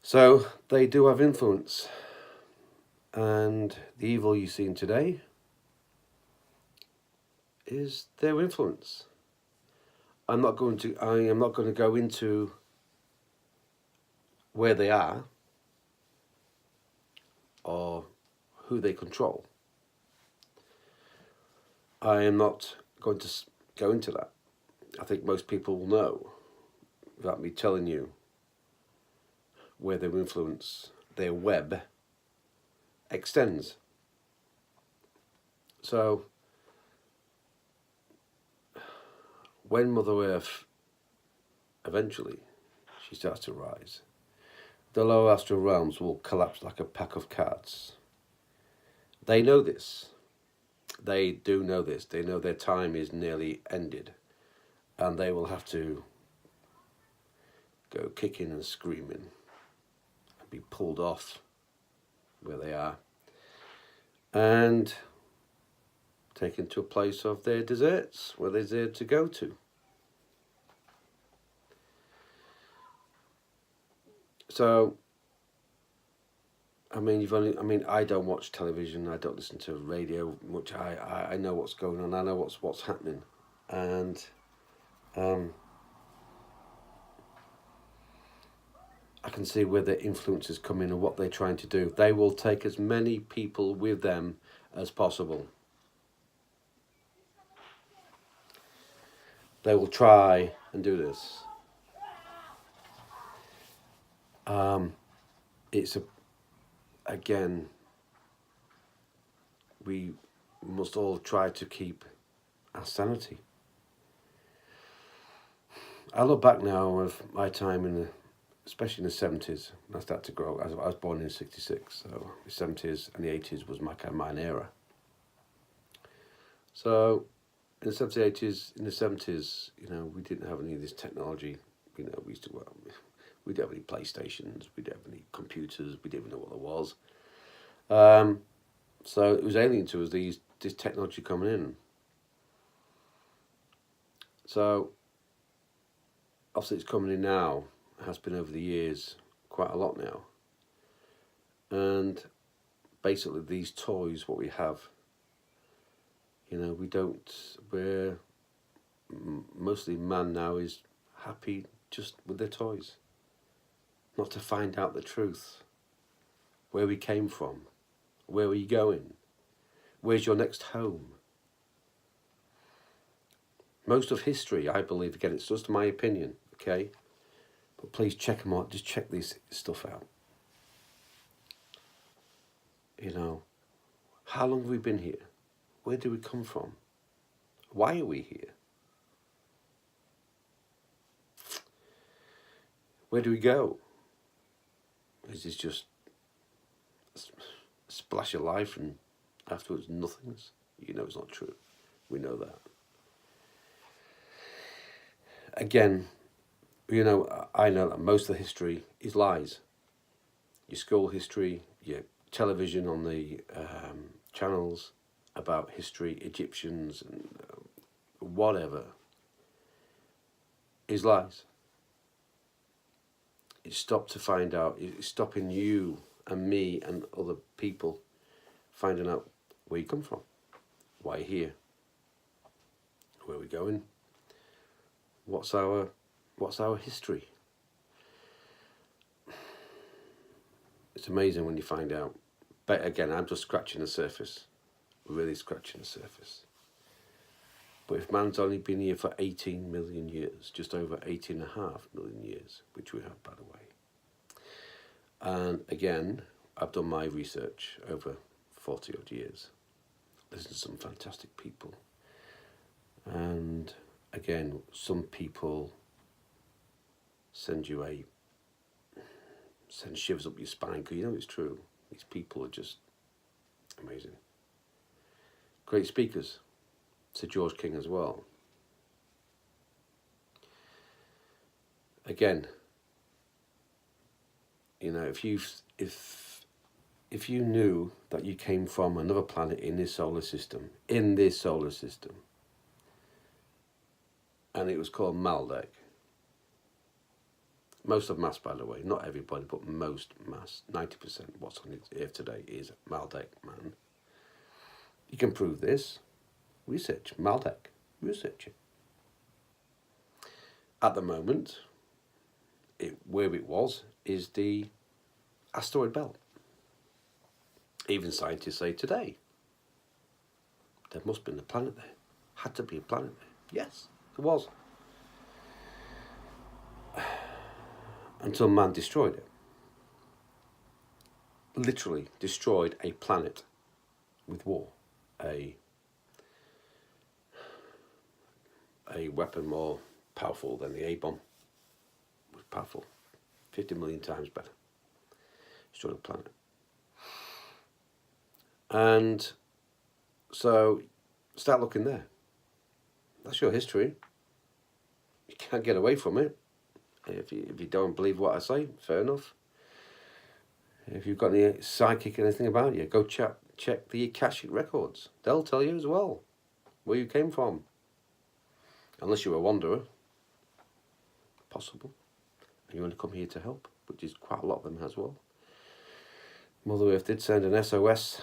So they do have influence, and the evil you've seen today is their influence. I am not going to go into where they are or who they control. I am not going to go into that. I think most people will know without me telling you where their influence, their web, extends. So, when Mother Earth eventually she starts to rise, the lower astral realms will collapse like a pack of cards. They know this. They do know this. They know their time is nearly ended, and they will have to go kicking and screaming and be pulled off where they are and taken to a place of their deserts where they're there to go to. So, I mean, I don't watch television. I don't listen to radio much. I know what's going on. I know what's happening, and I can see where their influences come in and what they're trying to do. They will take as many people with them as possible. They will try and do this. It's again, we must all try to keep our sanity. I look back now of my time especially in the 70s, when I started to grow. I was born in '66, so the 70s and the 80s was my kind of mine era. So in the 70s, 80s, in the 70s, we didn't have any of this technology. We used to, we didn't have any PlayStations, we didn't have any computers, we didn't even know what there was. So it was alien to us, this technology coming in. So obviously it's coming in now, it has been over the years, quite a lot now. And basically these toys, what we have, we're mostly man now is happy just with their toys. Not to find out the truth, where we came from, where are you going, where's your next home. Most of history, I believe, again, it's just my opinion, okay? But please check them out, just check this stuff out. How long have we been here? Where do we come from? Why are we here? Where do we go? Is this just a splash of life and afterwards nothingness? It's not true. We know that. Again, I know that most of the history is lies. Your school history, your television on the channels about history, Egyptians and whatever, is lies. It's stopped to find out. It's stopping you and me and other people finding out where you come from, why you're here, where we're going, what's our history. It's amazing when you find out. But again, I'm just scratching the surface, really scratching the surface. But if man's only been here for 18 million years, just over 18.5 million years, which we have, by the way. And again, I've done my research over 40 odd years. Listened to some fantastic people. And again, some people send shivers up your spine, because it's true. These people are just amazing. Great speakers. Sir George King as well. Again, if you knew that you came from another planet in this solar system, and it was called Maldek, Most of mass, by the way, not everybody, but most mass, 90% what's on the earth today is Maldek man. You can prove this. Research Maldek. Research it. At the moment, where it was is the asteroid belt. Even scientists say today there must have been a planet there. Had to be a planet there. Yes, there was. Until man destroyed it. Literally destroyed a planet with war. A weapon more powerful than the A-bomb. It was powerful. 50 million times better. Destroyed the planet. And so start looking there. That's your history. You can't get away from it. If you don't believe what I say, fair enough. If you've got any psychic anything about you, go check the Akashic records. They'll tell you as well where you came from. Unless you're a wanderer. Possible. And you want to come here to help, which is quite a lot of them as well. Mother Earth did send an SOS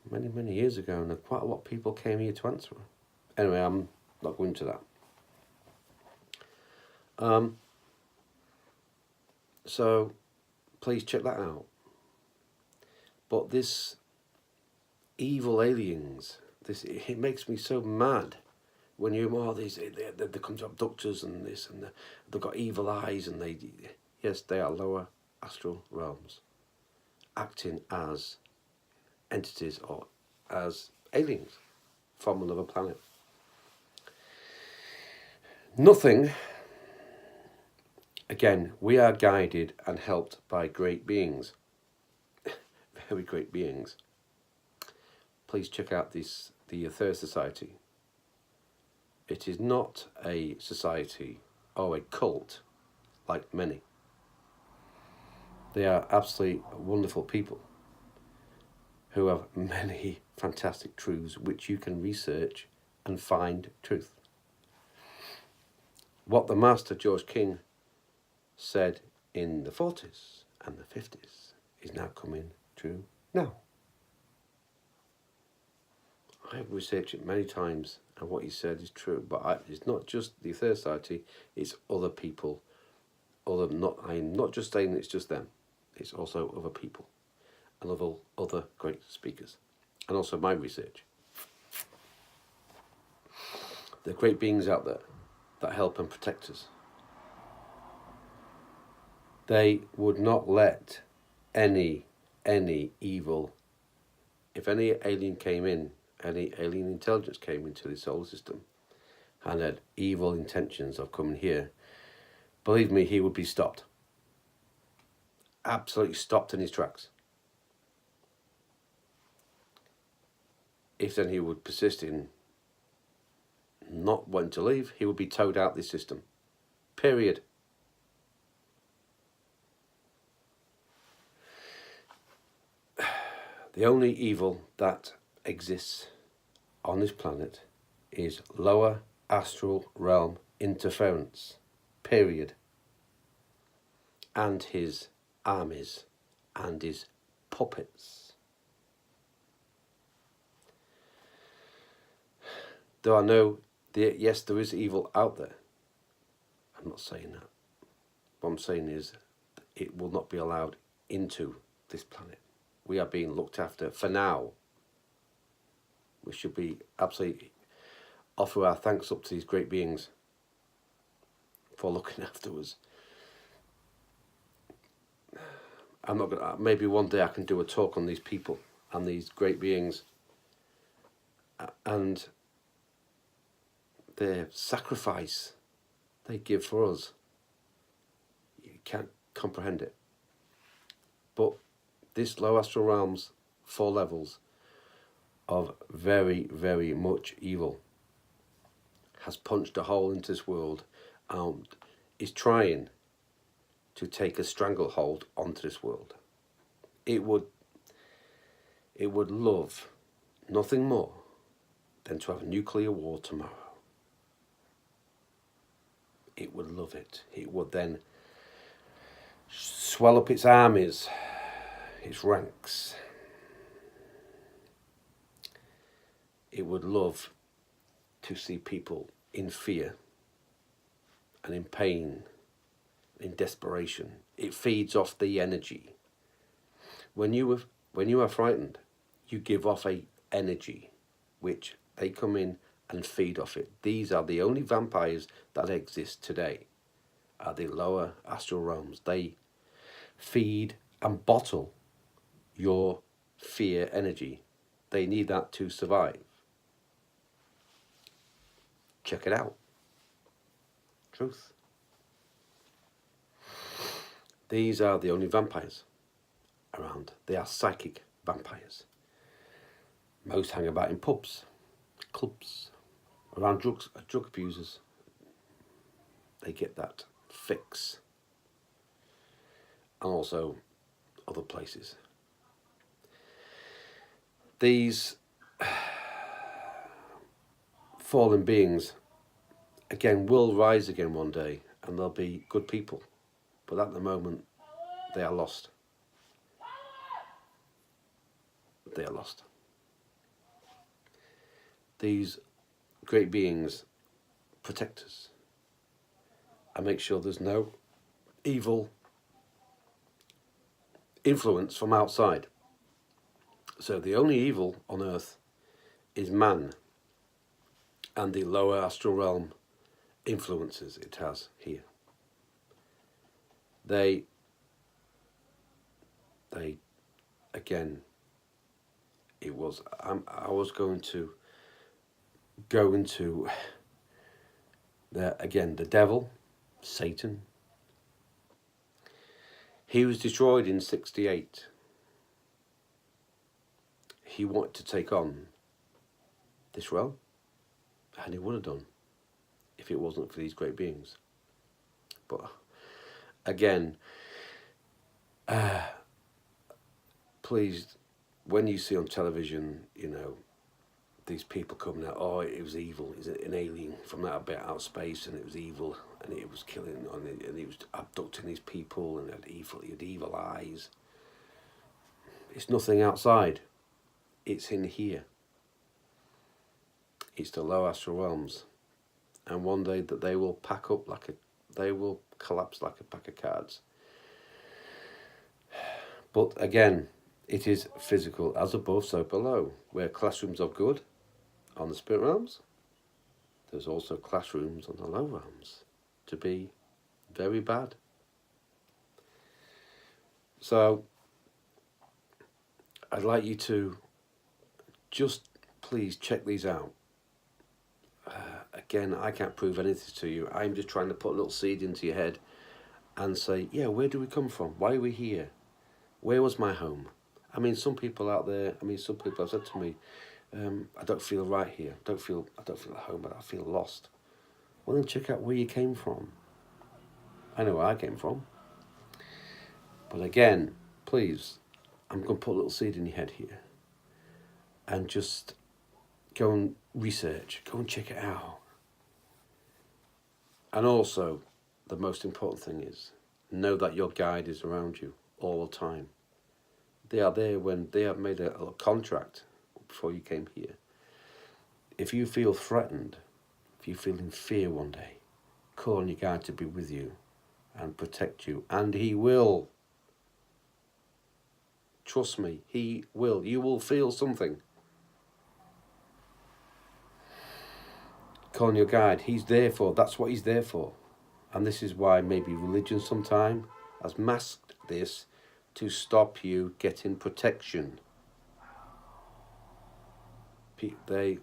many, many years ago, and quite a lot of people came here to answer her. Anyway, I'm not going into that. So, please check that out. But this evil aliens, it makes me so mad when they come to abductors and this, and they've got evil eyes, and yes, they are lower astral realms, acting as entities or as aliens from another planet. Nothing. Again, we are guided and helped by great beings. Very great beings. Please check out the Third Society. It is not a society or a cult like many. They are absolutely wonderful people who have many fantastic truths which you can research and find truth. What the Master George King said in the 40s and the 50s is now coming true now. I've researched it many times, and what he said is true. But it's not just the Third Society; it's other people. I'm not just saying it's just them. It's also other people, and other great speakers, and also my research. There are great beings out there that help and protect us. They would not let any evil, if any alien came in, any alien intelligence came into the solar system and had evil intentions of coming here, believe me, he would be stopped. Absolutely stopped in his tracks. If then he would persist in not wanting to leave, he would be towed out this system. Period. The only evil that exists on this planet is lower astral realm interference. Period. And his armies and his puppets. Yes, there is evil out there. I'm not saying that. What I'm saying is it will not be allowed into this planet. We are being looked after for now. We should be absolutely offer our thanks up to these great beings for looking after us. I'm not gonna. Maybe one day I can do a talk on these people and these great beings and their sacrifice they give for us. You can't comprehend it. But this low astral realms, 4 levels of very, very much evil, has punched a hole into this world and is trying to take a stranglehold onto this world. It would love nothing more than to have a nuclear war tomorrow. It would love it. It would then swell up its armies, its ranks. It would love to see people in fear and in pain, in desperation. It feeds off the energy. When you are frightened, you give off a energy, which they come in and feed off it. These are the only vampires that exist today, are the lower astral realms. They feed and bottle your fear energy. They need that to survive. Check it out. Truth. These are the only vampires around. They are psychic vampires. Most hang about in pubs, clubs, around drug abusers. They get that fix. And also other places. These fallen beings, again, will rise again one day, and they'll be good people. But at the moment, they are lost. They are lost. These great beings protect us and make sure there's no evil influence from outside. So the only evil on earth is man and the lower astral realm influences it has here. They again, I was going to go into the devil, Satan. He was destroyed in 68. He wanted to take on this realm, and he would have done if it wasn't for these great beings. But again, please, when you see on television, these people coming out, oh, it was evil, it's an alien from that bit out of space, and it was evil, and it was killing, and he was abducting these people, and he had evil eyes. It's nothing outside. It's in here. It's the low astral realms, and one day that they will pack up they will collapse like a pack of cards. But again, it is physical, as above, so below. Where classrooms are good on the spirit realms, there's also classrooms on the low realms to be very bad. So I'd like you to just please check these out. Again, I can't prove anything to you. I'm just trying to put a little seed into your head and say, yeah, where do we come from? Why are we here? Where was my home? I mean, some people out there, some people have said to me, I don't feel right here. I don't feel at home, but I feel lost. Well, then check out where you came from. I know where I came from. But again, please, I'm going to put a little seed in your head here. And just go and research. Go and check it out. And also, the most important thing is, know that your guide is around you all the time. They are there when they have made a contract before you came here. If you feel threatened, if you feel in fear one day, call on your guide to be with you and protect you. And he will. Trust me, he will. You will feel something. Call on your guide. He's there for. That's what he's there for. And this is why maybe religion sometime has masked this to stop you getting protection.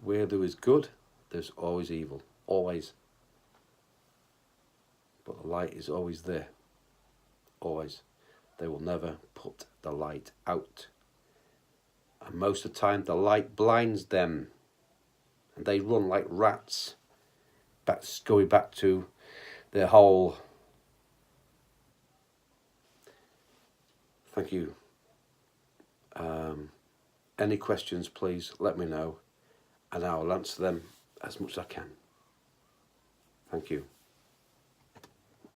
Where there is good, there's always evil. Always. But the light is always there. Always. They will never put the light out. And most of the time, the light blinds them. And they run like rats. Going back to their whole... Thank you. Any questions, please let me know, and I'll answer them as much as I can. Thank you.